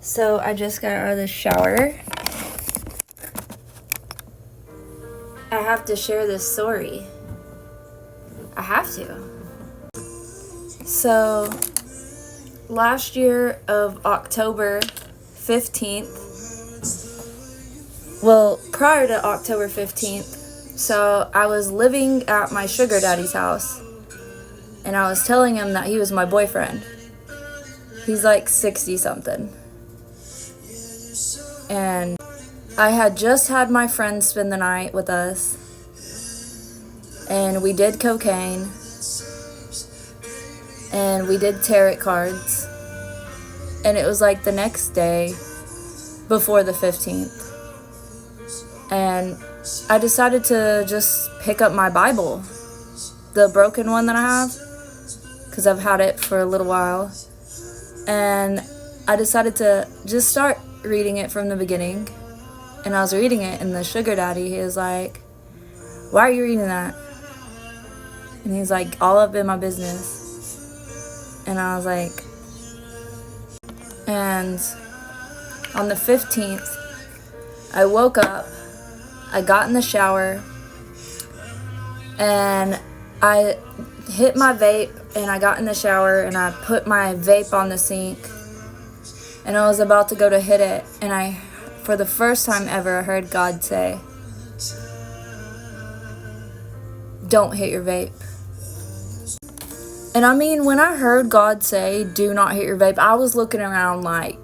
So I just got out of the shower. I have to share this story. I have to. So last year of October 15th, well, prior to October 15th, so I was living at my sugar daddy's house, and I was telling him that he was my boyfriend. He's like 60 something. And I had just had my friend spend the night with us, and we did cocaine, and we did tarot cards, and it was like the next day before the 15th. And I decided to just pick up my Bible, the broken one that I have, because I've had it for a little while, and I decided to just start reading it from the beginning. And I was reading it, and the sugar daddy, he was like, "Why are you reading that?" And he's like, "All up in my business." And I was like, and on the 15th, I woke up, I got in the shower, and I hit my vape, and I got in the shower, and I put my vape on the sink, and I was about to go to hit it, and for the first time ever, I heard God say, "Don't hit your vape." And I mean, when I heard God say, "Do not hit your vape," I was looking around like,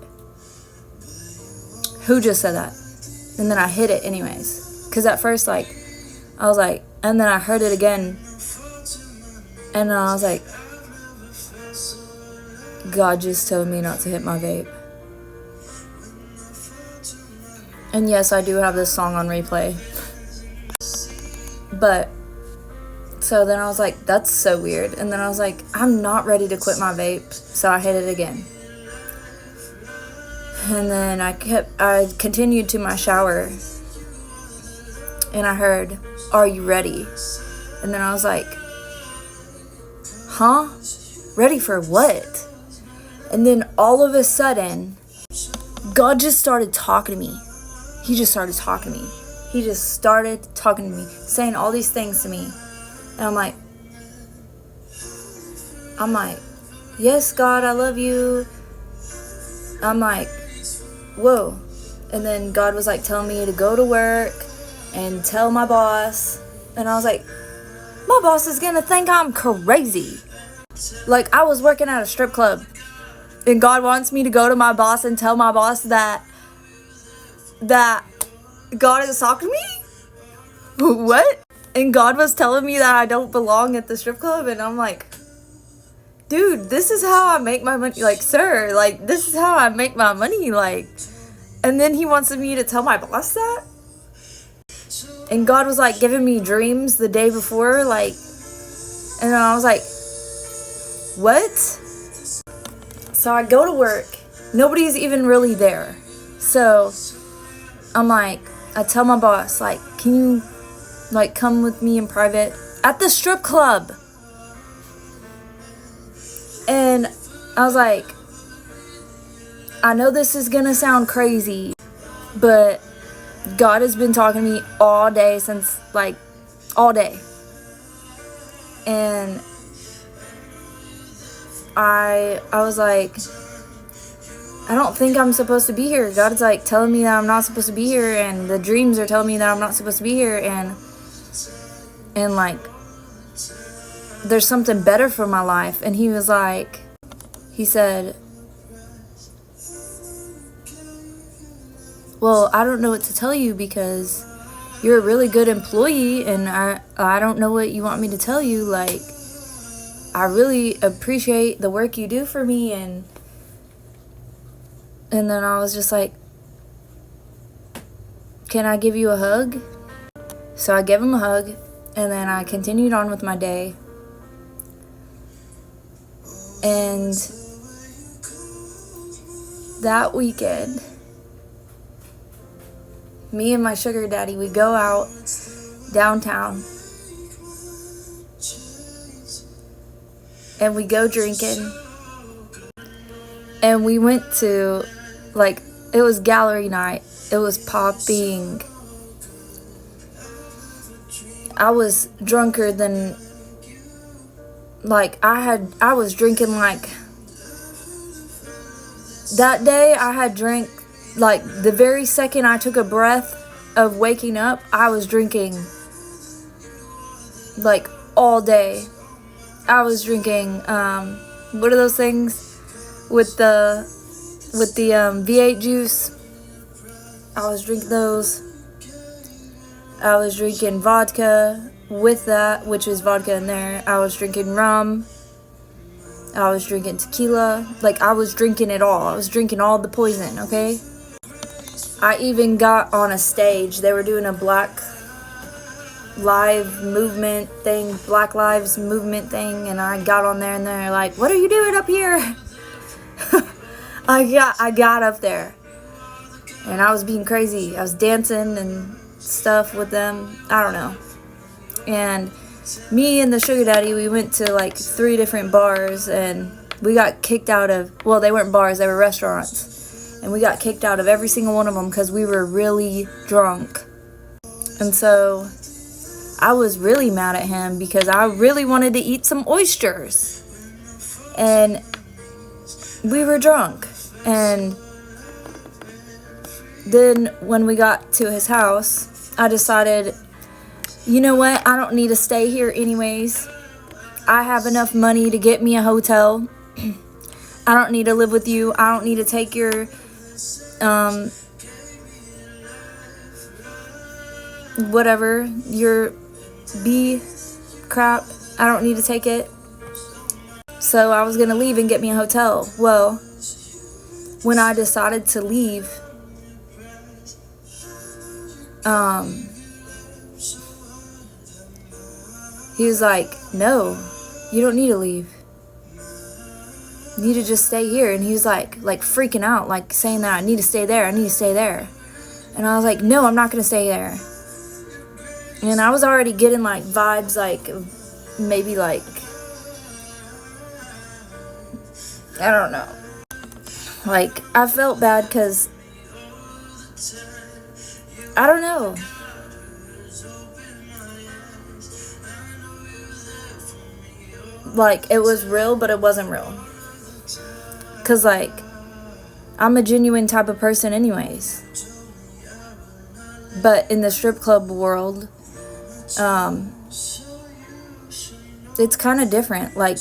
who just said that? And then I hit it anyways. Because at first, I was like, and then I heard it again. And then I was like, God just told me not to hit my vape. And yes, I do have this song on replay. But, so then I was like, that's so weird. And then I was like, I'm not ready to quit my vape. So I hit it again. And then I continued to my shower. And I heard, "Are you ready?" And then I was like, huh? Ready for what? And then all of a sudden, God just started talking to me. He just started talking to me. He just started talking to me, saying all these things to me. And I'm like, yes, God, I love you. I'm like, whoa. And then God was like telling me to go to work and tell my boss. And I was like, my boss is gonna think I'm crazy. Like, I was working at a strip club, and God wants me to go to my boss and tell my boss that God is talking to me? What? And God was telling me that I don't belong at the strip club, and I'm like, dude, this is how I make my money. Like, sir, like, this is how I make my money. Like, and then he wants me to tell my boss that? And God was like giving me dreams the day before, like, and I was like, what? So I go to work. Nobody's even really there. So I'm like, I tell my boss, like, can you, like, come with me in private at the strip club? And I was like, I know this is gonna sound crazy, but God has been talking to me all day since, like, all day. And I was like, I don't think I'm supposed to be here. God's like telling me that I'm not supposed to be here, and the dreams are telling me that I'm not supposed to be here, and like, there's something better for my life. And he said, well, I don't know what to tell you because you're a really good employee, and I don't know what you want me to tell you. Like, I really appreciate the work you do for me. And then I was just like, can I give you a hug? So I gave him a hug, and then I continued on with my day. And that weekend, me and my sugar daddy, we go out downtown, and we go drinking, and we went to like, it was gallery night. It was popping. I was drunker than, like, I was drinking, like, that day I had drank, like, the very second I took a breath of waking up, I was drinking, like, all day. I was drinking, what are those things with the V8 juice? I was drinking those. I was drinking vodka with that, which is vodka in there. I was drinking rum. I was drinking tequila. Like, I was drinking it all. I was drinking all the poison, okay? I even got on a stage. They were doing a Black Lives Movement thing, and I got on there, and they're like, "What are you doing up here?" I got up there, and I was being crazy. I was dancing and stuff with them. I don't know. And me and the sugar daddy, we went to like 3 different bars, and we got kicked out of, well, they weren't bars, they were restaurants, and we got kicked out of every single one of them because we were really drunk. And so I was really mad at him because I really wanted to eat some oysters, and we were drunk. And then when we got to his house, I decided, you know what, I don't need to stay here anyways. I have enough money to get me a hotel. I don't need to live with you. I don't need to take your whatever, your B crap. I don't need to take it. So I was gonna leave and get me a hotel. Well, when I decided to leave, he was like, "No, you don't need to leave. You need to just stay here." And he was like freaking out, like saying that I need to stay there, I need to stay there. And I was like, "No, I'm not gonna stay there." And I was already getting like vibes, like maybe like, I don't know. Like, I felt bad because, I don't know. Like, it was real, but it wasn't real. Because, like, I'm a genuine type of person anyways. But in the strip club world, it's kind of different. Like,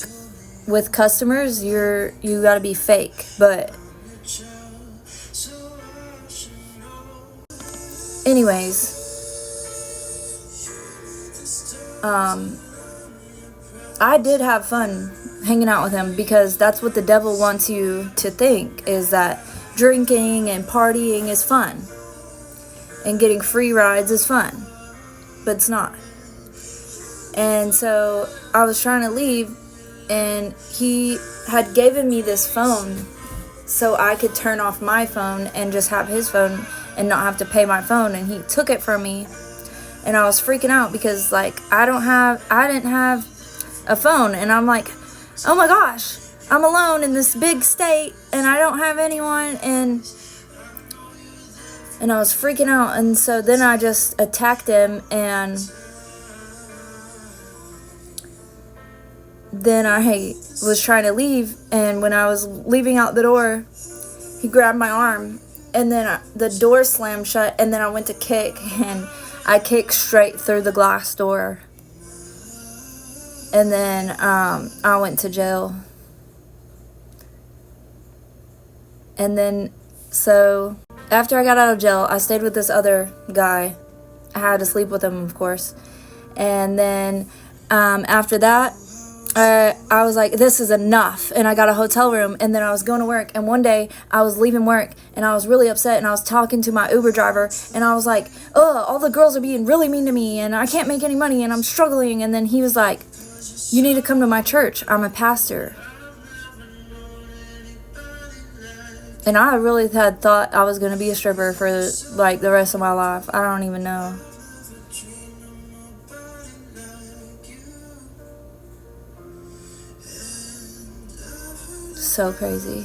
with customers, you gotta be fake. But anyways, I did have fun hanging out with him, because that's what the devil wants you to think, is that drinking and partying is fun and getting free rides is fun, but it's not. And so I was trying to leave, and he had given me this phone so I could turn off my phone and just have his phone and not have to pay my phone. And he took it from me, and I was freaking out because, like, I didn't have a phone, and I'm like, oh my gosh, I'm alone in this big state and I don't have anyone, and I was freaking out. And so then I just attacked him, and then I was trying to leave, and when I was leaving out the door, he grabbed my arm, and then the door slammed shut, and then I went to kick, and I kicked straight through the glass door. And then I went to jail. And then, so after I got out of jail, I stayed with this other guy. I had to sleep with him, of course. And then after that, I was like, this is enough. And I got a hotel room, and then I was going to work. And one day I was leaving work, and I was really upset, and I was talking to my Uber driver, and I was like, oh, all the girls are being really mean to me, and I can't make any money, and I'm struggling. And then he was like, you need to come to my church. I'm a pastor. And I really had thought I was going to be a stripper for like the rest of my life. I don't even know. So crazy.